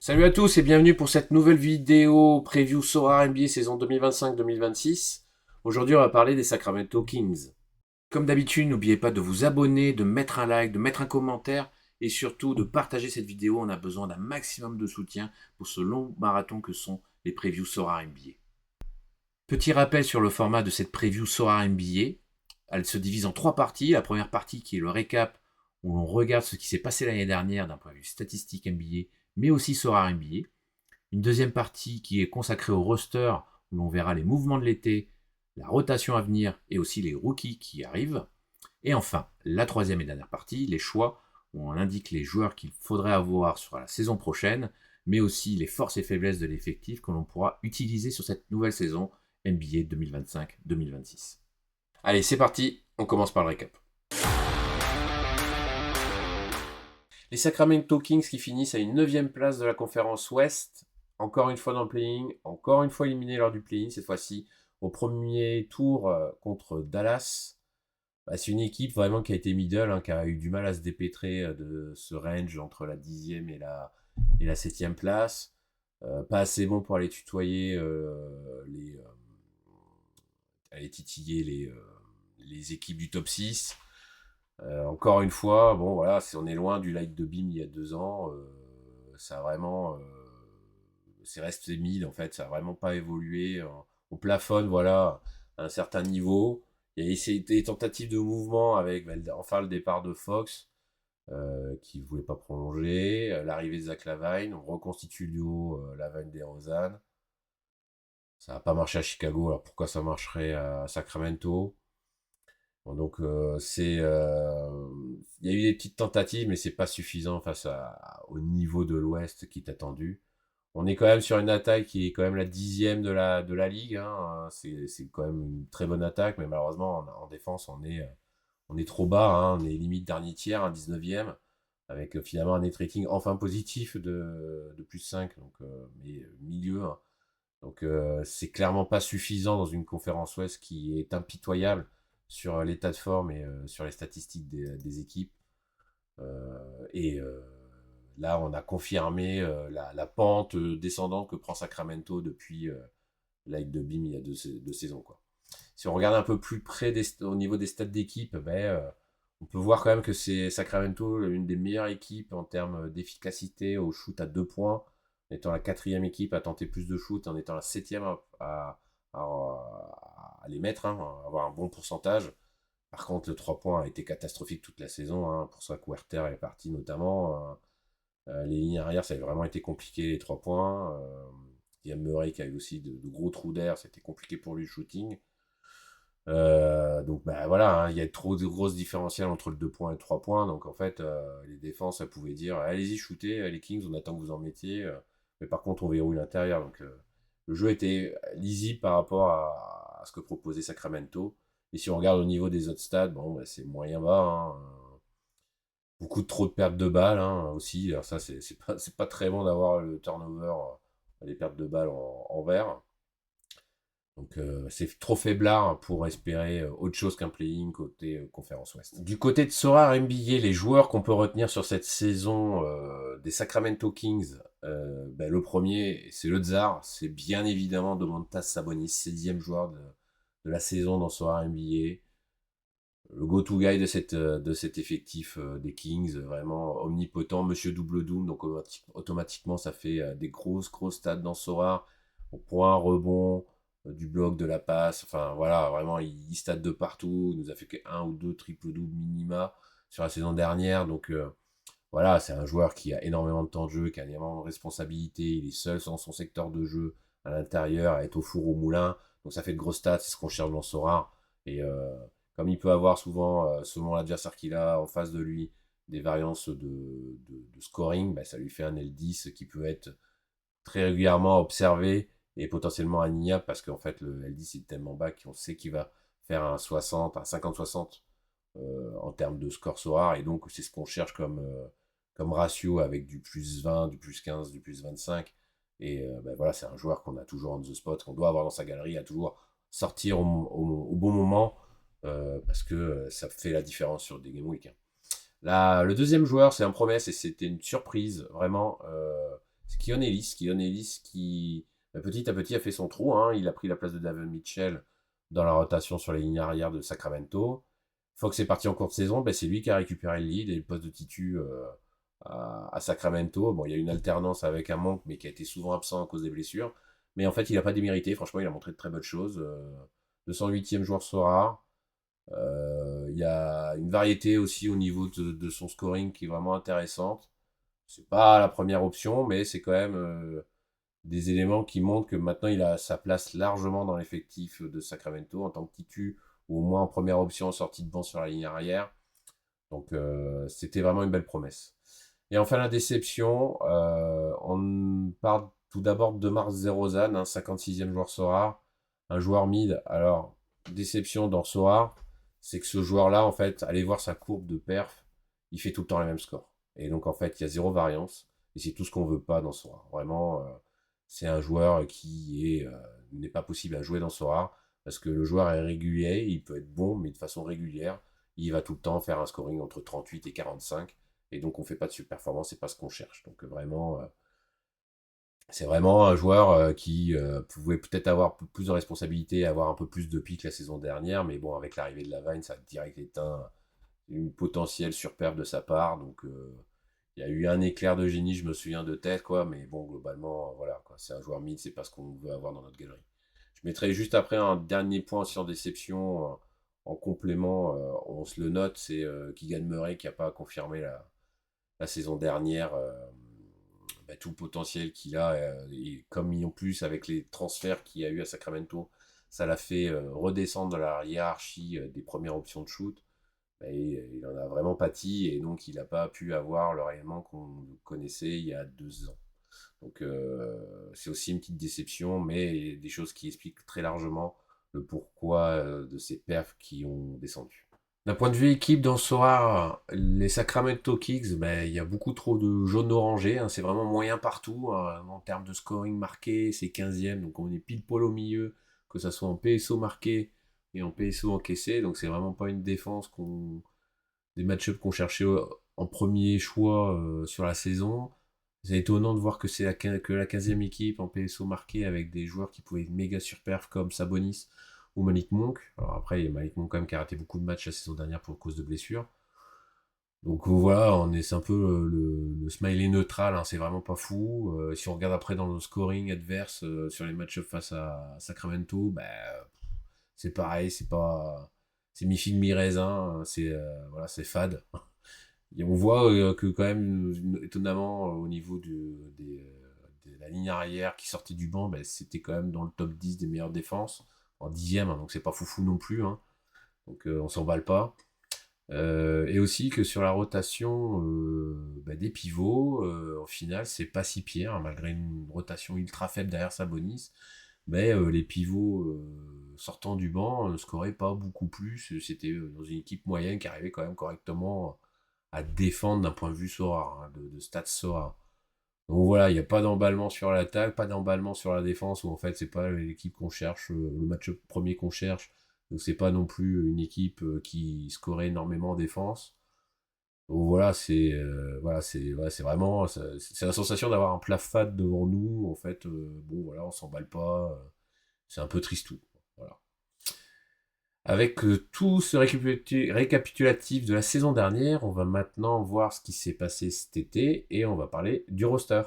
Salut à tous et bienvenue pour cette nouvelle vidéo preview Sora NBA saison 2025-2026. Aujourd'hui, on va parler des Sacramento Kings. Comme d'habitude, n'oubliez pas de vous abonner, de mettre un like, de mettre un commentaire et surtout de partager cette vidéo. On a besoin d'un maximum de soutien pour ce long marathon que sont les previews Sora NBA. Petit rappel sur le format de cette preview Sora NBA. Elle se divise en 3 parties. La première partie qui est le récap où l'on regarde ce qui s'est passé l'année dernière d'un point de vue statistique NBA, mais aussi Sora NBA. Une deuxième partie qui est consacrée au roster, où l'on verra les mouvements de l'été, la rotation à venir et aussi les rookies qui arrivent. Et enfin, la troisième et dernière partie, les choix, où on indique les joueurs qu'il faudrait avoir sur la saison prochaine, mais aussi les forces et faiblesses de l'effectif que l'on pourra utiliser sur cette nouvelle saison NBA 2025-2026. Allez, c'est parti, on commence par le récap. Les Sacramento Kings qui finissent à une 9e place de la conférence Ouest, encore une fois dans le play-in, encore une fois éliminés lors du play-in, cette fois-ci au premier tour contre Dallas. C'est une équipe vraiment qui a été middle, qui a eu du mal à se dépêtrer de ce range entre la 10e et la 7e place. Pas assez bon pour aller tutoyer, aller titiller les équipes du top 6. Encore une fois, bon voilà, on est loin du light de Beam il y a 2 ans. Ça a vraiment, c'est resté mid en fait, ça a vraiment pas évolué. On plafonne voilà à un certain niveau. Il y a essayé des tentatives de mouvement avec enfin le départ de Fox qui ne voulait pas prolonger, l'arrivée de Zach LaVine, on reconstitue le duo LaVine-DeRozan. Ça n'a pas marché à Chicago, alors pourquoi ça marcherait à Sacramento? Bon, donc il y a eu des petites tentatives, mais c'est pas suffisant face au niveau de l'Ouest qui est attendu. On est quand même sur une attaque qui est quand même la 10e de la ligue. C'est quand même une très bonne attaque, mais malheureusement en défense on est trop bas. On est limite dernier tiers, un 19e, avec finalement un net rating enfin positif de plus 5, donc, mais milieu. Donc c'est clairement pas suffisant dans une conférence Ouest qui est impitoyable sur l'état de forme et sur les statistiques des équipes. Et là, on a confirmé la pente descendante que prend Sacramento depuis l'Aide de Bim il y a deux saisons, quoi. Si on regarde un peu plus près au niveau des stats d'équipe, on peut voir quand même que c'est Sacramento l'une des meilleures équipes en termes d'efficacité au shoot à 2 points, en étant la 4e équipe à tenter plus de shoot, en étant la 7e à les mettre, à avoir un bon pourcentage. Par contre, le 3 points a été catastrophique toute la saison, pour ça que Werther est parti notamment. Les lignes arrière, ça a vraiment été compliqué, les 3 points. Yann Murray qui a eu aussi de gros trous d'air, c'était compliqué pour lui le shooting. Donc voilà, il y a trop de grosses différentiels entre le 2 points et le 3 points. Donc en fait, les défenses, elles pouvaient dire allez-y, shootez, les Kings, on attend que vous en mettiez. Mais par contre, on verrouille l'intérieur. Donc le jeu était lisible par rapport à ce que proposait Sacramento. Et si on regarde au niveau des autres stats, bon, c'est moyen bas. Beaucoup trop de pertes de balles aussi. Alors ça, c'est pas très bon d'avoir le turnover, les pertes de balles en vert. Donc c'est trop faiblard pour espérer autre chose qu'un play-in côté conférence Ouest. Du côté de Sora NBA, les joueurs qu'on peut retenir sur cette saison des Sacramento Kings, le premier, c'est le Tsar, c'est bien évidemment Domantas Sabonis, 16e joueur de la saison dans Sora NBA. Le go-to guy de cet effectif des Kings, vraiment omnipotent, Monsieur Double Doom, donc automatiquement ça fait des grosses stats dans Sora, au point, rebond, du bloc, de la passe, enfin voilà, vraiment il stat de partout, il nous a fait qu'un ou deux triple-double minima sur la saison dernière, donc voilà, c'est un joueur qui a énormément de temps de jeu, qui a énormément de responsabilité, il est seul dans son secteur de jeu à l'intérieur, à être au four au moulin, donc ça fait de grosses stats, c'est ce qu'on cherche dans Sora, et comme il peut avoir souvent, selon l'adversaire qu'il a en face de lui, des variances de scoring, ça lui fait un L10 qui peut être très régulièrement observé et potentiellement anignable parce qu'en fait le L10 est tellement bas qu'on sait qu'il va faire un 60, un 50-60 en termes de score Sora, et donc c'est ce qu'on cherche comme ratio avec du plus 20, du plus 15, du plus 25. Et voilà, c'est un joueur qu'on a toujours on the spot, qu'on doit avoir dans sa galerie, à toujours sortir au bon moment parce que ça fait la différence sur des game week. Là, le deuxième joueur, c'est un promesse et c'était une surprise, vraiment. C'est Keon Ellis. Keon Ellis qui, petit à petit, a fait son trou, hein. Il a pris la place de Davion Mitchell dans la rotation sur les lignes arrière de Sacramento. Fox est parti en courte saison, c'est lui qui a récupéré le lead et le poste de titu à Sacramento. Bon, il y a une alternance avec un Monk, mais qui a été souvent absent à cause des blessures. Mais en fait, il n'a pas démérité. Franchement, il a montré de très bonnes choses. 208e joueur Sora. Il y a une variété aussi au niveau de son scoring qui est vraiment intéressante. C'est pas la première option, mais c'est quand même des éléments qui montrent que maintenant il a sa place largement dans l'effectif de Sacramento en tant que titu ou au moins en première option en sortie de banc sur la ligne arrière. Donc c'était vraiment une belle promesse. Et enfin la déception, on parle tout d'abord de Mars Zerozan, un 56e joueur Sora, un joueur mid. Alors déception dans Sora, c'est que ce joueur-là, en fait, allez voir sa courbe de perf, il fait tout le temps les mêmes scores. Et donc en fait, il y a zéro variance. Et c'est tout ce qu'on veut pas dans Sora. Vraiment, c'est un joueur qui n'est pas possible à jouer dans Sora parce que le joueur est régulier, il peut être bon, mais de façon régulière, il va tout le temps faire un scoring entre 38 et 45. Et donc on fait pas de performance, c'est pas ce qu'on cherche. Donc vraiment, c'est vraiment un joueur qui pouvait peut-être avoir plus de responsabilités, avoir un peu plus de pique la saison dernière, mais bon, avec l'arrivée de Lavine, ça a direct éteint une potentielle surperf de sa part. Donc il y a eu un éclair de génie, je me souviens de tête, quoi, mais bon, globalement, voilà, quoi, c'est un joueur mid, c'est pas ce qu'on veut avoir dans notre galerie. Je mettrai juste après un dernier point sur déception en complément, on se le note, c'est Keegan Murray qui n'a pas confirmé la saison dernière tout le potentiel qu'il a. Et comme en plus avec les transferts qu'il y a eu à Sacramento, ça l'a fait redescendre dans la hiérarchie des premières options de shoot. Et il en a vraiment pâti et donc il n'a pas pu avoir le rayonnement qu'on connaissait il y a 2 ans. Donc c'est aussi une petite déception, mais des choses qui expliquent très largement le pourquoi de ces perfs qui ont descendu. D'un point de vue équipe, dans Sora, les Sacramento Kings, il y a beaucoup trop de jaune orangé, hein, c'est vraiment moyen partout. Hein, en termes de scoring marqué, c'est 15e, donc on est pile poil au milieu, que ça soit en PSO marqué et en PSO encaissé, donc c'est vraiment pas une défense des match-ups qu'on cherchait en premier choix sur la saison. C'est étonnant de voir que c'est que la 15e équipe en PSO marqué avec des joueurs qui pouvaient être méga surperf comme Sabonis ou Malik Monk. Alors après, il y a Malik Monk quand même qui a raté beaucoup de matchs la saison dernière pour cause de blessures. Donc voilà, c'est un peu le smiley neutral, hein, c'est vraiment pas fou. Si on regarde après dans le scoring adverse sur les matchs face à Sacramento, c'est pareil, c'est mi-figue mi-raisin, voilà, c'est fade. Et on voit que quand même, étonnamment, au niveau de la ligne arrière qui sortait du banc, c'était quand même dans le top 10 des meilleures défenses, en 10e, hein, donc c'est pas foufou non plus. Hein, donc on s'emballe pas. Et aussi que sur la rotation des pivots, au final, c'est pas si pire, hein, malgré une rotation ultra faible derrière Sabonis. Mais les pivots sortant du banc ne scoraient pas beaucoup plus. C'était dans une équipe moyenne qui arrivait quand même correctement à défendre d'un point de vue Sora, hein, de stats Sora. Donc voilà, il n'y a pas d'emballement sur l'attaque, pas d'emballement sur la défense, où en fait c'est pas l'équipe qu'on cherche, le match premier qu'on cherche. Donc c'est pas non plus une équipe qui scorait énormément en défense. Donc c'est vraiment c'est la sensation d'avoir un plat fat devant nous. En fait, bon voilà, on s'emballe pas. C'est un peu tristou. Voilà. Avec tout ce récapitulatif de la saison dernière, on va maintenant voir ce qui s'est passé cet été et on va parler du roster.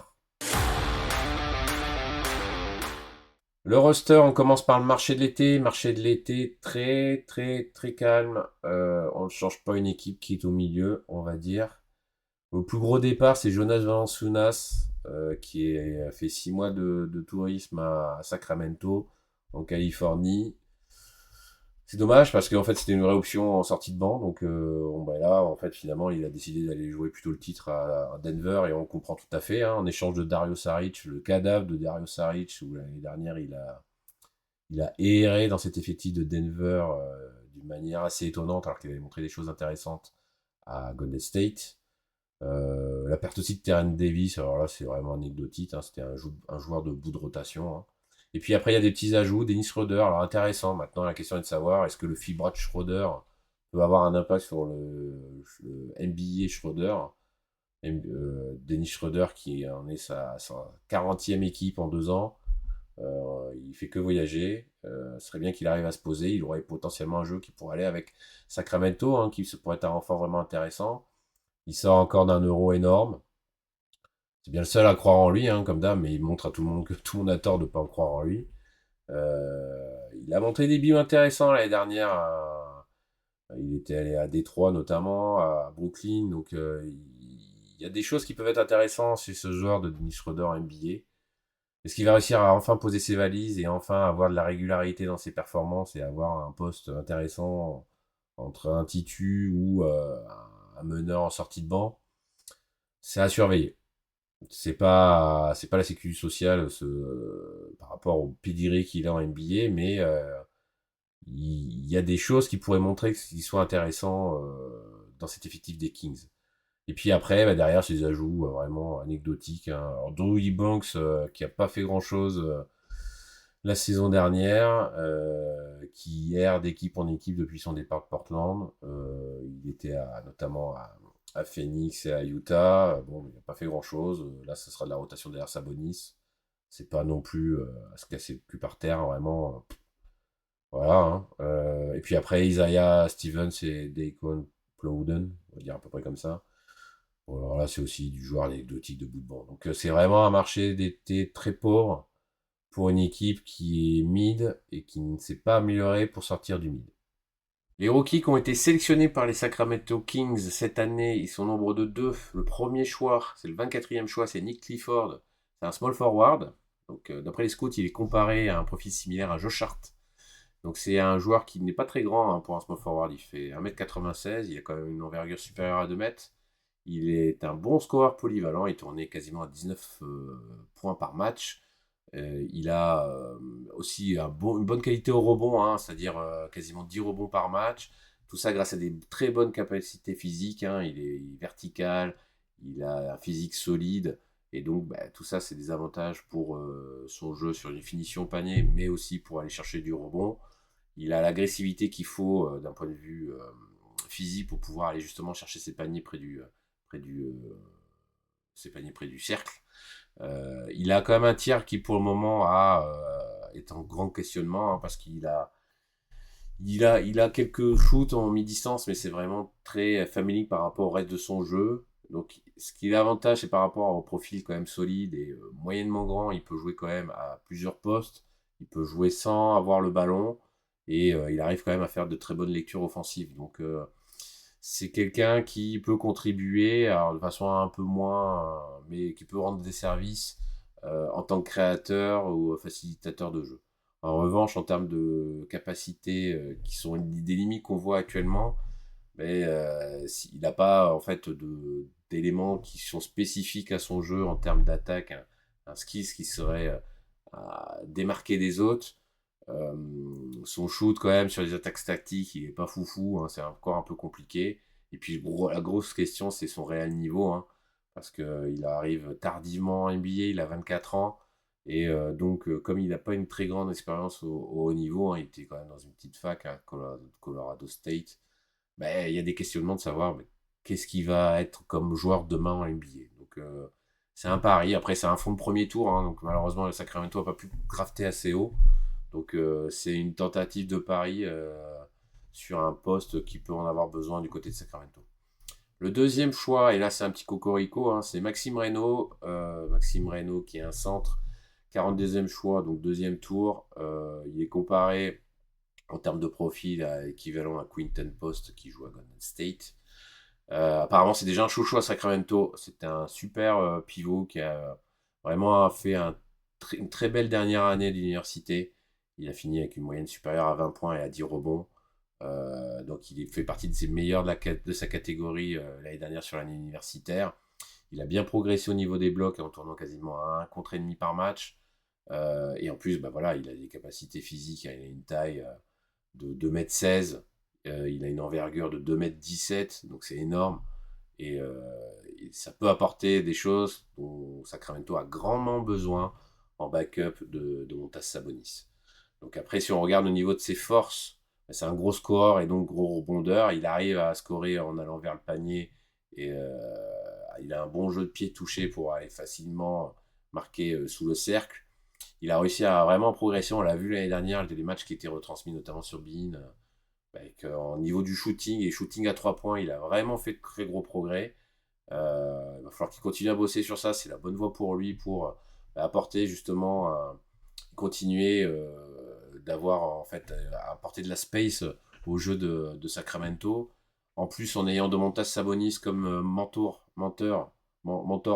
Le roster, on commence par le marché de l'été. Marché de l'été très très très calme. On ne change pas une équipe qui est au milieu, on va dire. Le plus gros départ, c'est Jonas Valanciunas, qui a fait 6 mois de tourisme à Sacramento, en Californie. C'est dommage parce qu'en fait c'était une vraie option en sortie de banc, donc là en fait finalement il a décidé d'aller jouer plutôt le titre à Denver et on comprend tout à fait, hein, en échange de Dario Saric, le cadavre de Dario Saric où l'année dernière il a erré dans cet effectif de Denver d'une manière assez étonnante alors qu'il avait montré des choses intéressantes à Golden State. La perte aussi de Terrence Davis, alors là c'est vraiment anecdotique, hein, c'était un joueur de bout de rotation. Hein. Et puis après il y a des petits ajouts, Dennis Schroeder, alors intéressant, maintenant la question est de savoir est-ce que le fibra de Schroeder peut avoir un impact sur le NBA Schroeder. Dennis Schroeder qui en est sa 40e équipe en 2 ans. Il fait que voyager. Ce serait bien qu'il arrive à se poser. Il aurait potentiellement un jeu qui pourrait aller avec Sacramento, hein, qui pourrait être un renfort vraiment intéressant. Il sort encore d'un euro énorme. C'est bien le seul à croire en lui, hein, comme d'hab, mais il montre à tout le monde que tout le monde a tort de ne pas en croire en lui. Il a montré des billes intéressants l'année dernière. Il était allé à Détroit notamment, à Brooklyn. Donc il y a des choses qui peuvent être intéressantes chez ce joueur de Dennis Schroeder en NBA. Est-ce qu'il va réussir à enfin poser ses valises et enfin avoir de la régularité dans ses performances et avoir un poste intéressant entre un titu ou un meneur en sortie de banc? C'est à surveiller. C'est pas la sécurité sociale par rapport au pedigree qu'il a en NBA, mais il y a des choses qui pourraient montrer qu'il soit intéressant dans cet effectif des Kings. Et puis après, bah, derrière, c'est des ajouts vraiment anecdotiques, hein. Alors, Drew Eubanks, qui a pas fait grand-chose la saison dernière, qui erre d'équipe en équipe depuis son départ de Portland. Il était notamment à Phoenix et à Utah. Bon, il n'a pas fait grand-chose. Là, ce sera de la rotation derrière Sabonis. C'est pas non plus à se casser le cul par terre, hein, vraiment. Voilà, hein. Et puis après, Isaiah Stevens et Deacon Plowden, on va dire à peu près comme ça. Bon, alors là, c'est aussi du joueur anecdotique de bout de banc. Donc c'est vraiment un marché d'été très pauvre pour une équipe qui est mid et qui ne s'est pas améliorée pour sortir du mid. Les rookies qui ont été sélectionnés par les Sacramento Kings cette année, ils sont au nombre de 2. Le premier choix, c'est le 24e choix, c'est Nick Clifford. C'est un small forward. Donc d'après les scouts, il est comparé à un profil similaire à Josh Hart. Donc c'est un joueur qui n'est pas très grand, hein, pour un small forward. Il fait 1m96, il a quand même une envergure supérieure à 2 mètres. Il est un bon scoreur polyvalent, il tournait quasiment à 19 points par match. Il a aussi une bonne qualité au rebond, hein, c'est-à-dire quasiment 10 rebonds par match. Tout ça grâce à des très bonnes capacités physiques, hein. Il est vertical, il a un physique solide. Et donc, bah, tout ça, c'est des avantages pour son jeu sur une finition panier, mais aussi pour aller chercher du rebond. Il a l'agressivité qu'il faut d'un point de vue physique pour pouvoir aller justement chercher ses paniers près du, ses paniers près du cercle. Il a quand même un tir qui pour le moment est en grand questionnement, hein, parce qu'il a quelques shoots en mi-distance, mais c'est vraiment très familier par rapport au reste de son jeu. Donc, ce qui est l'avantage, c'est par rapport au profil quand même solide et moyennement grand, il peut jouer quand même à plusieurs postes. Il peut jouer sans avoir le ballon et il arrive quand même à faire de très bonnes lectures offensives. Donc, c'est quelqu'un qui peut contribuer, alors de façon un peu moins, mais qui peut rendre des services en tant que créateur ou facilitateur de jeu. En revanche, en termes de capacités qui sont des limites qu'on voit actuellement, mais il n'a pas en fait d'éléments qui sont spécifiques à son jeu en termes d'attaque, un skill qui serait à démarquer des autres. Euh, Son shoot quand même sur les attaques statiques, il est pas foufou, hein, c'est encore un peu compliqué. Et puis la grosse question, c'est son réel niveau, hein, parce qu'il arrive tardivement en NBA, il a 24 ans. Et donc, comme il n'a pas une très grande expérience au haut niveau, hein, il était quand même dans une petite fac à Colorado State, ben, il y a des questionnements de savoir, ben, qu'est-ce qui va être comme joueur demain en NBA. Donc, c'est un pari. Après, c'est un fond de premier tour, hein, donc malheureusement, le Sacramento n'a pas pu drafter assez haut. Donc, c'est une tentative de pari sur un poste qui peut en avoir besoin du côté de Sacramento. Le deuxième choix, et là c'est un petit cocorico, hein, c'est Maxime Reynaud. Maxime Reynaud qui est un centre, 42e choix, donc deuxième tour. Il est comparé en termes de profil à équivalent à Quinton Post qui joue à Golden State. Apparemment, c'est déjà un chouchou à Sacramento. C'est un super pivot qui a vraiment fait une très belle dernière année d'université. Il a fini avec une moyenne supérieure à 20 points et à 10 rebonds. Donc, il fait partie de ses meilleurs de sa catégorie l'année dernière sur l'année universitaire. Il a bien progressé au niveau des blocs en tournant quasiment à 1 contre et demi par match. Et en plus, bah voilà, il a des capacités physiques, il a une taille de 2,16 m. Il a une envergure de 2,17 m, donc c'est énorme. Et ça peut apporter des choses dont Sacramento a grandement besoin en backup de Montas Sabonis. Donc après, si on regarde au niveau de ses forces, c'est un gros scoreur et donc gros rebondeur. Il arrive à scorer en allant vers le panier et il a un bon jeu de pied touché pour aller facilement marquer sous le cercle. Il a réussi à vraiment progresser, on l'a vu l'année dernière, les matchs qui étaient retransmis notamment sur Bein, avec, en niveau du shooting et shooting à 3 points, il a vraiment fait de très gros progrès. Il va falloir qu'il continue à bosser sur ça, c'est la bonne voie pour lui pour apporter justement, continuer d'avoir en fait apporter de la space au jeu de Sacramento. En plus, en ayant Domantas Sabonis comme mentor,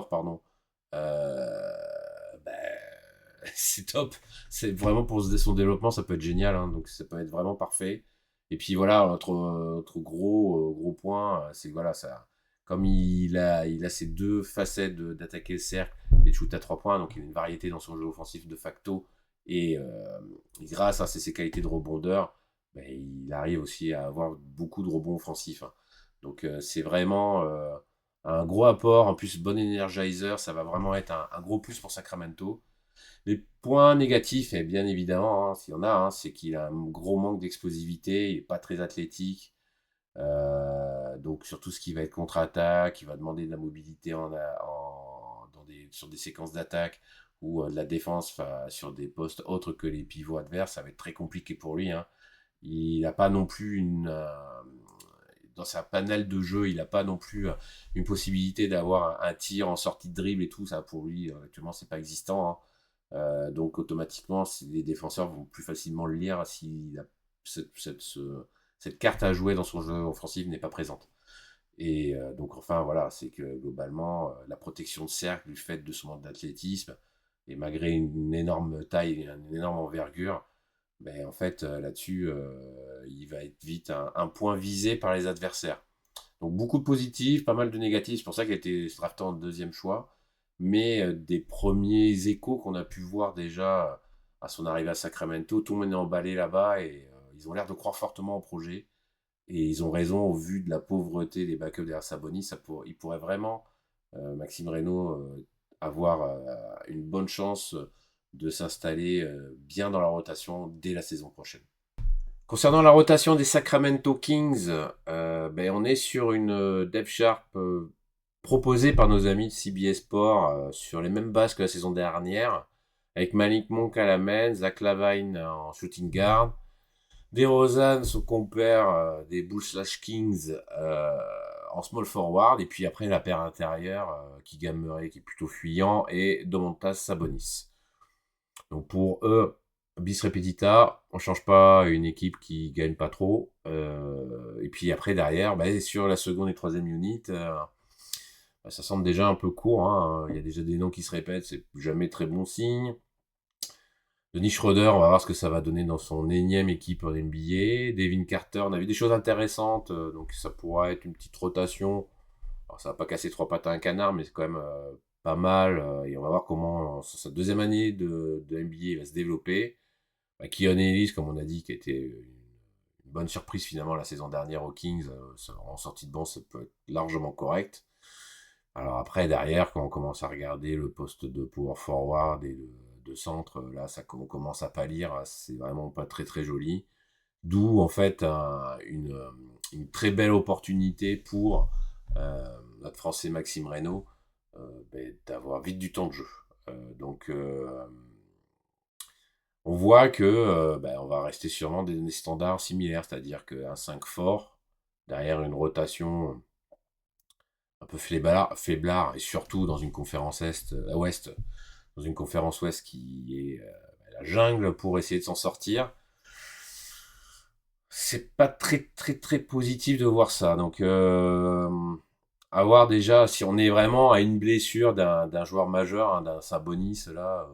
pardon, euh, ben, c'est top. C'est vraiment pour son développement, ça peut être génial, hein, donc ça peut être vraiment parfait. Et puis voilà, notre gros point, c'est que voilà, ça, comme il a ces deux facettes d'attaquer le cercle et de shoot à 3 points, donc il a une variété dans son jeu offensif de facto. Et grâce à ses qualités de rebondeur, ben, il arrive aussi à avoir beaucoup de rebonds offensifs, hein. Donc c'est vraiment un gros apport. En plus, bon energizer, ça va vraiment être un gros plus pour Sacramento. Les points négatifs, et bien évidemment, hein, s'il y en a, hein, c'est qu'il a un gros manque d'explosivité, il n'est pas très athlétique. Donc sur tout ce qui va être contre-attaque, il va demander de la mobilité sur des séquences d'attaque ou de la défense sur des postes autres que les pivots adverses, ça va être très compliqué pour lui, hein. Il n'a pas non plus dans sa panel de jeu, il n'a pas non plus une possibilité d'avoir un tir en sortie de dribble et tout. Ça, pour lui, actuellement, c'est pas existant, hein. Donc, automatiquement, les défenseurs vont plus facilement le lire si cette carte à jouer dans son jeu offensif n'est pas présente. Et donc, enfin, voilà, c'est que globalement, la protection de cercle, du fait de son manque d'athlétisme, et malgré une énorme taille et une énorme envergure, ben, en fait, là-dessus, il va être vite un point visé par les adversaires. Donc beaucoup de positifs, pas mal de négatifs, c'est pour ça qu'il a été drafté en deuxième choix. Mais des premiers échos qu'on a pu voir déjà à son arrivée à Sacramento, tout le monde est emballé là-bas et ils ont l'air de croire fortement au projet. Et ils ont raison au vu de la pauvreté des backups derrière Sabonis. Il pourrait vraiment, Maxime Reynaud, avoir une bonne chance de s'installer bien dans la rotation dès la saison prochaine. Concernant la rotation des Sacramento Kings, ben, on est sur une depth chart proposée par nos amis de CBS Sport sur les mêmes bases que la saison dernière, avec Malik Monk à la main, Zach LaVine en shooting guard, DeRozan, son compère des Bulls/Kings en small forward, et puis après la paire intérieure, Keegan Murray qui est plutôt fuyant, et Domantas Sabonis. Donc pour eux, bis repetita, on change pas une équipe qui gagne pas trop. Et puis après derrière, bah, sur la seconde et troisième unit, bah, ça semble déjà un peu court, hein. Il y a déjà des noms qui se répètent, c'est jamais très bon signe. Denis Schroeder, on va voir ce que ça va donner dans son énième équipe en NBA. Devin Carter, on a vu des choses intéressantes, donc ça pourra être une petite rotation. Alors ça va pas casser trois pattes à un canard, mais c'est quand même pas mal. Et on va voir comment sa deuxième année de NBA va se développer. Bah, Keon Ellis, comme on a dit, qui a été une bonne surprise finalement la saison dernière aux Kings, en sortie de banc, ça peut être largement correct. Alors après, derrière, quand on commence à regarder le poste de power forward et de centre, là, on commence à pâlir, c'est vraiment pas très très joli. D'où en fait une très belle opportunité pour notre Français Maxime Reynaud ben, d'avoir vite du temps de jeu. Donc on voit que ben, on va rester sûrement des standards similaires, c'est-à-dire qu'un 5 fort, derrière une rotation un peu faiblard, et surtout dans une conférence ouest, dans une conférence ouest qui est la jungle pour essayer de s'en sortir. C'est pas très très très positif de voir ça. Donc à voir déjà si on est vraiment à une blessure d'un joueur majeur, hein, d'un Sabonis là,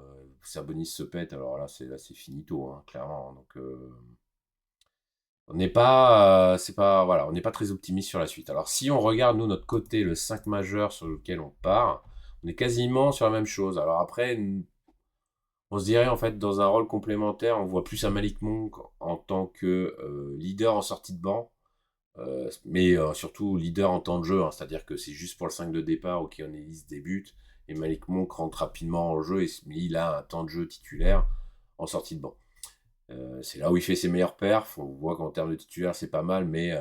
Sabonis se pète, alors là c'est finito, hein, clairement. Donc on n'est pas, c'est pas, voilà, on n'est pas très optimiste sur la suite. Alors si on regarde nous notre côté, le 5 majeur sur lequel on part, on est quasiment sur la même chose. Alors après, on se dirait en fait dans un rôle complémentaire, on voit plus un Malik Monk en tant que leader en sortie de banc, mais surtout leader en temps de jeu, hein, c'est-à-dire que c'est juste pour le 5 de départ où Keon Ellis débute et Malik Monk rentre rapidement en jeu, mais il a un temps de jeu titulaire en sortie de banc. C'est là où il fait ses meilleurs perfs. On voit qu'en termes de titulaire, c'est pas mal, mais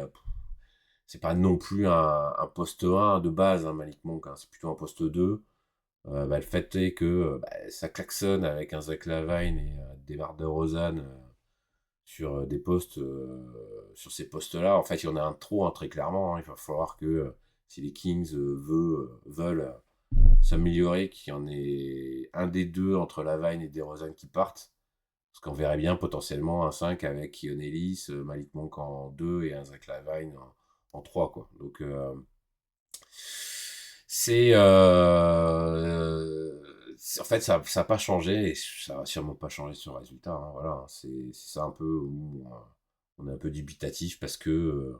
c'est pas non plus un poste 1 de base, hein, Malik Monk, hein, c'est plutôt un poste 2. Le fait est que ça klaxonne avec un Zach LaVine et des DeMar DeRozan sur des postes, sur ces postes-là. En fait, il y en a un trop, hein, très clairement, hein. Il va falloir que si les Kings veulent s'améliorer, qu'il y en ait un des deux entre LaVine et DeRozan qui partent. Parce qu'on verrait bien potentiellement un 5 avec Keon Ellis, Malik Monk en 2 et un Zach LaVine en 3, quoi. Donc, c'est en fait ça n'a pas changé et ça va sûrement pas changer sur le résultat, hein, voilà, hein. C'est ça un peu où on est un peu dubitatif parce que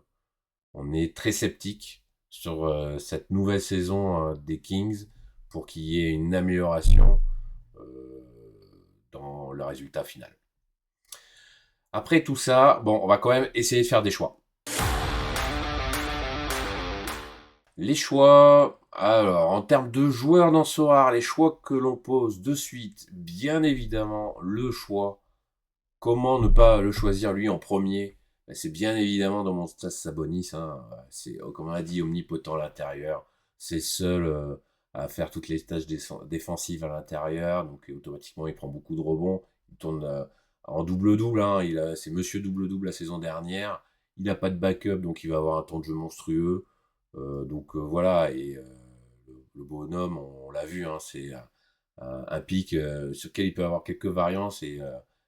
on est très sceptique sur cette nouvelle saison des Kings pour qu'il y ait une amélioration euh, dans le résultat final. Après tout ça, bon, on va quand même essayer de faire des choix. Les choix, alors en termes de joueurs dans Sorare, les choix que l'on pose de suite, bien évidemment, le choix. Comment ne pas le choisir lui en premier? Ben, c'est bien évidemment dans mon stade Sabonis, hein. C'est, comme on a dit, omnipotent à l'intérieur. C'est seul à faire toutes les tâches défensives à l'intérieur. Donc automatiquement, il prend beaucoup de rebonds. Il tourne en double-double, hein. C'est monsieur double-double la saison dernière. Il n'a pas de backup, donc il va avoir un temps de jeu monstrueux. Voilà, et le bonhomme, on l'a vu, hein, c'est un pic sur lequel il peut avoir quelques variances et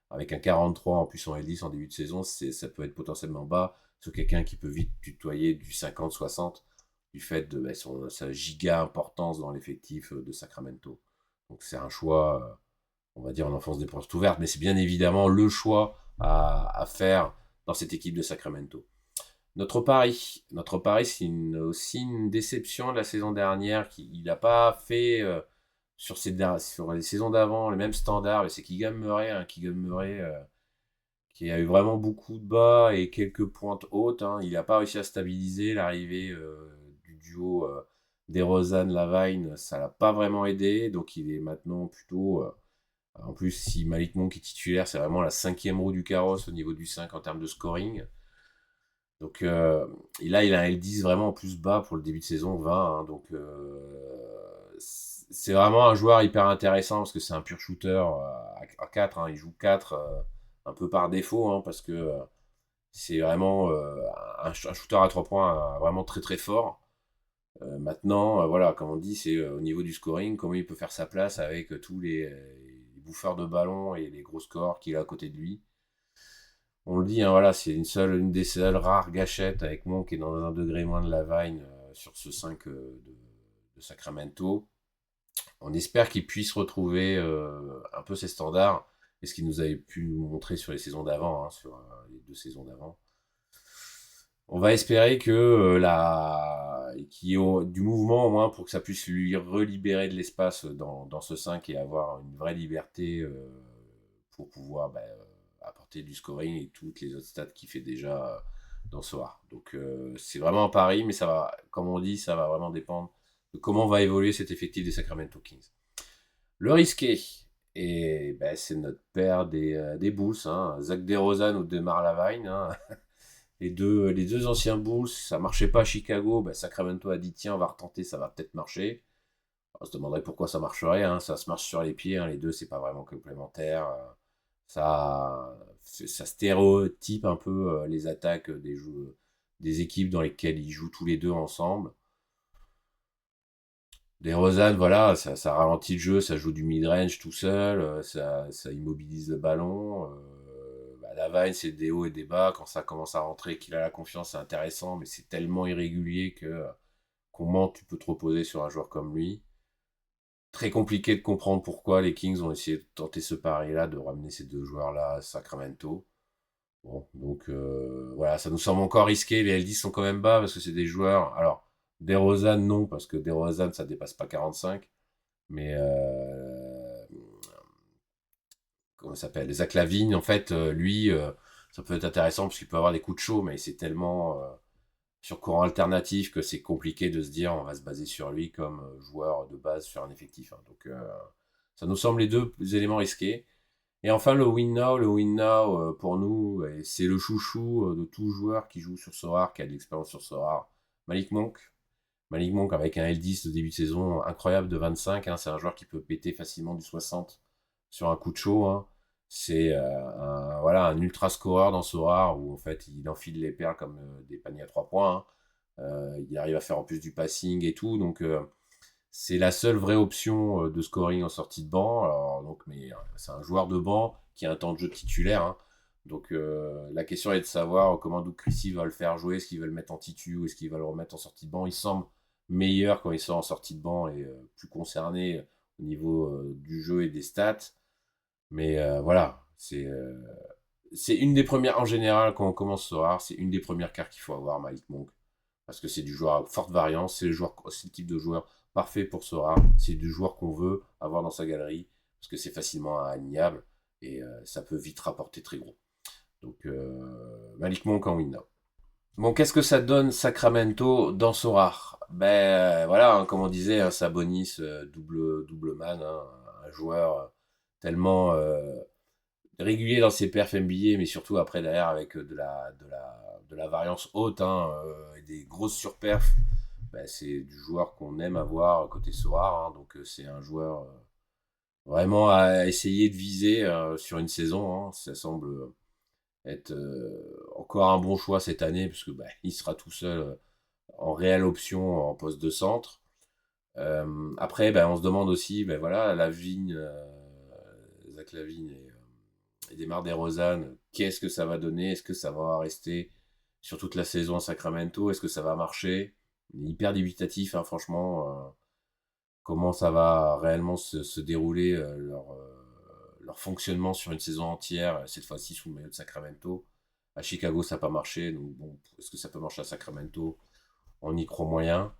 avec un 43 en plus en L10 en début de saison, ça peut être potentiellement bas sur quelqu'un qui peut vite tutoyer du 50-60 du fait de sa giga importance dans l'effectif de Sacramento. Donc c'est un choix, on va dire en enfance des portes ouvertes, mais c'est bien évidemment le choix à faire dans cette équipe de Sacramento. Notre pari, c'est aussi une déception de la saison dernière. Il n'a pas fait sur les saisons d'avant les mêmes standards. C'est Keegan Murray, hein, Keegan Murray qui a eu vraiment beaucoup de bas et quelques pointes hautes, hein. Il n'a pas réussi à stabiliser l'arrivée du duo DeRozan-Lavine. Ça l'a pas vraiment aidé. Donc il est maintenant plutôt. En plus, si Malik Monk est titulaire, c'est vraiment la cinquième roue du carrosse au niveau du 5 en termes de scoring. Donc là, il a un L10 vraiment en plus bas pour le début de saison 20, hein. Donc c'est vraiment un joueur hyper intéressant parce que c'est un pur shooter à 4, hein. Il joue 4 un peu par défaut, hein, parce que c'est vraiment un shooter à 3 points vraiment très très fort. Maintenant, voilà, comme on dit, c'est au niveau du scoring, comment il peut faire sa place avec tous les bouffeurs de ballon et les gros scores qu'il a à côté de lui. On le dit, hein, voilà, c'est une des seules rares gâchettes avec Monk qui est dans un degré moins de Lavine sur ce 5 de Sacramento. On espère qu'il puisse retrouver un peu ses standards et ce qu'il nous avait pu nous montrer sur les saisons d'avant, hein, sur les 2 saisons d'avant. On va espérer que qu'il y ait du mouvement au moins pour que ça puisse lui relibérer de l'espace dans ce 5 et avoir une vraie liberté pour pouvoir apporter du scoring et toutes les autres stats qu'il fait déjà dans Soar. Donc c'est vraiment un pari, mais ça va, comme on dit, ça va vraiment dépendre de comment va évoluer cet effectif des Sacramento Kings. Le risqué, et c'est notre père des Bulls, hein, Zach DeRozan ou DeMar DeRozan, hein. Les deux anciens Bulls, ça marchait pas à Chicago. Sacramento a dit tiens, on va retenter, ça va peut-être marcher. On se demanderait pourquoi ça marcherait, hein. Ça se marche sur les pieds, hein. Les deux, c'est pas vraiment complémentaire. Ça stéréotype un peu les attaques des équipes dans lesquelles ils jouent tous les deux ensemble. DeRozan, voilà, ça ralentit le jeu, ça joue du mid-range tout seul, ça immobilise le ballon. Lavine, c'est des hauts et des bas. Quand ça commence à rentrer, qu'il a la confiance, c'est intéressant, mais c'est tellement irrégulier que comment tu peux te reposer sur un joueur comme lui. Très compliqué de comprendre pourquoi les Kings ont essayé de tenter ce pari-là, de ramener ces deux joueurs-là à Sacramento. Bon, donc voilà, ça nous semble encore risqué. Les LD sont quand même bas parce que c'est des joueurs. Alors, DeRozan, non, parce que DeRozan, ça dépasse pas 45. Mais comment ça s'appelle? Zach LaVine, en fait, lui, ça peut être intéressant parce qu'il peut avoir des coups de chaud, mais c'est tellement sur courant alternatif que c'est compliqué de se dire on va se baser sur lui comme joueur de base sur un effectif, hein. Donc ça nous semble les deux éléments risqués. Et enfin le win now, pour nous, c'est le chouchou de tout joueur qui joue sur Sorare, qui a de l'expérience sur Sorare. Malik Monk. Malik Monk avec un L10 de début de saison incroyable de 25. Hein, c'est un joueur qui peut péter facilement du 60 sur un coup de chaud. Hein. C'est voilà, un ultra scoreur dans Sorare où en fait il enfile les perles comme des paniers à 3 points. Hein. Il arrive à faire en plus du passing et tout. Donc c'est la seule vraie option de scoring en sortie de banc. Alors, donc, mais c'est un joueur de banc qui a un temps de jeu titulaire. Hein. Donc la question est de savoir comment Doug Christie va le faire jouer. Est-ce qu'il va le mettre en titu ou est-ce qu'il va le remettre en sortie de banc? Il semble meilleur quand il sort en sortie de banc et plus concerné au niveau du jeu et des stats. Mais voilà, c'est une des premières, en général, quand on commence ce rare, c'est une des premières cartes qu'il faut avoir, Malik Monk. Parce que c'est du joueur à forte variance, c'est le type de joueur parfait pour ce rare. C'est du joueur qu'on veut avoir dans sa galerie, parce que c'est facilement alignable, et ça peut vite rapporter très gros. Donc, Malik Monk en win now. Bon, qu'est-ce que ça donne Sacramento dans ce rare? Ben voilà, hein, comme on disait, hein, Sabonis, double man, hein, un joueur tellement régulier dans ses perfs NBA, mais surtout après derrière avec de la variance haute hein, et des grosses surperfs. Ben, c'est du joueur qu'on aime avoir côté Sorar. Hein, donc c'est un joueur vraiment à essayer de viser sur une saison. Hein, ça semble être encore un bon choix cette année, puisque ben, il sera tout seul en réelle option en poste de centre. Après, ben, on se demande aussi, ben voilà, Zach Lavine et DeMar DeRozan, qu'est-ce que ça va donner? Est-ce que ça va rester sur toute la saison à Sacramento? Est-ce que ça va marcher? Hyper dubitatif, hein, franchement. Comment ça va réellement se dérouler leur fonctionnement sur une saison entière, cette fois-ci sous le maillot de Sacramento. À Chicago, ça n'a pas marché, donc bon, est-ce que ça peut marcher à Sacramento? On y croit moyen.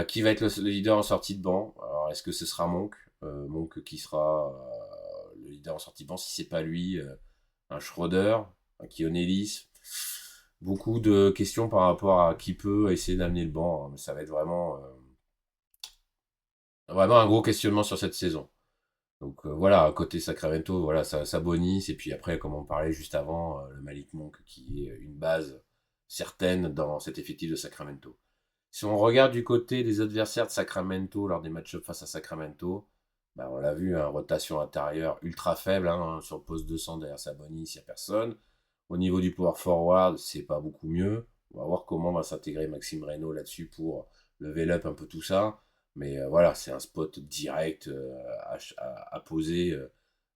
Qui va être le leader en sortie de banc? Alors, est-ce que ce sera Monk? Monk qui sera le leader en sortie de banc. Si c'est pas lui, un Schroeder, un Keon Ellis. Beaucoup de questions par rapport à qui peut essayer d'amener le banc. Hein, mais ça va être vraiment un gros questionnement sur cette saison. Donc voilà, côté Sacramento, voilà, ça bonisse. Et puis après, comme on parlait juste avant, le Malik Monk qui est une base certaine dans cet effectif de Sacramento. Si on regarde du côté des adversaires de Sacramento lors des match-ups face à Sacramento, ben on l'a vu, hein, rotation intérieure ultra faible, hein, sur le poste 200 derrière Sabonis, il n'y a personne. Au niveau du power forward, c'est pas beaucoup mieux. On va voir comment va s'intégrer Maxime Reynaud là-dessus pour level up un peu tout ça. Mais voilà, c'est un spot direct à poser.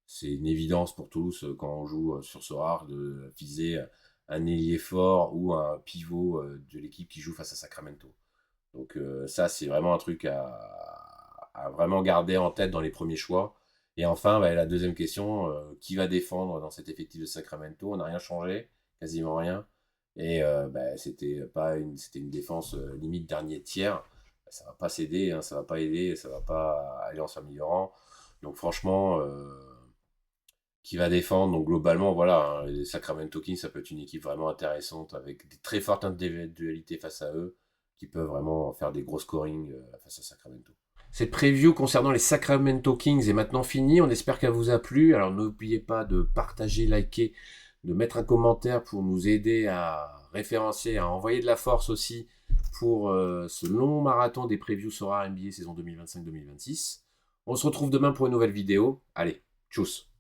C'est une évidence pour tous quand on joue sur ce rare de viser un ailier fort ou un pivot de l'équipe qui joue face à Sacramento. Donc ça, c'est vraiment un truc à vraiment garder en tête dans les premiers choix. Et enfin, bah, la deuxième question, qui va défendre dans cet effectif de Sacramento? On n'a rien changé, quasiment rien. Et bah, c'était une défense limite dernier tiers. Ça va pas s'aider, hein, ça va pas aider, ça va pas aller en s'améliorant. Donc franchement, qui va défendre? Donc globalement, voilà, hein, les Sacramento Kings, ça peut être une équipe vraiment intéressante avec des très fortes individualités face à eux, qui peuvent vraiment faire des gros scoring face à Sacramento. Cette preview concernant les Sacramento Kings est maintenant finie. On espère qu'elle vous a plu. Alors n'oubliez pas de partager, liker, de mettre un commentaire pour nous aider à référencer, à envoyer de la force aussi pour ce long marathon des previews Sora NBA saison 2025-2026. On se retrouve demain pour une nouvelle vidéo. Allez, tchuss!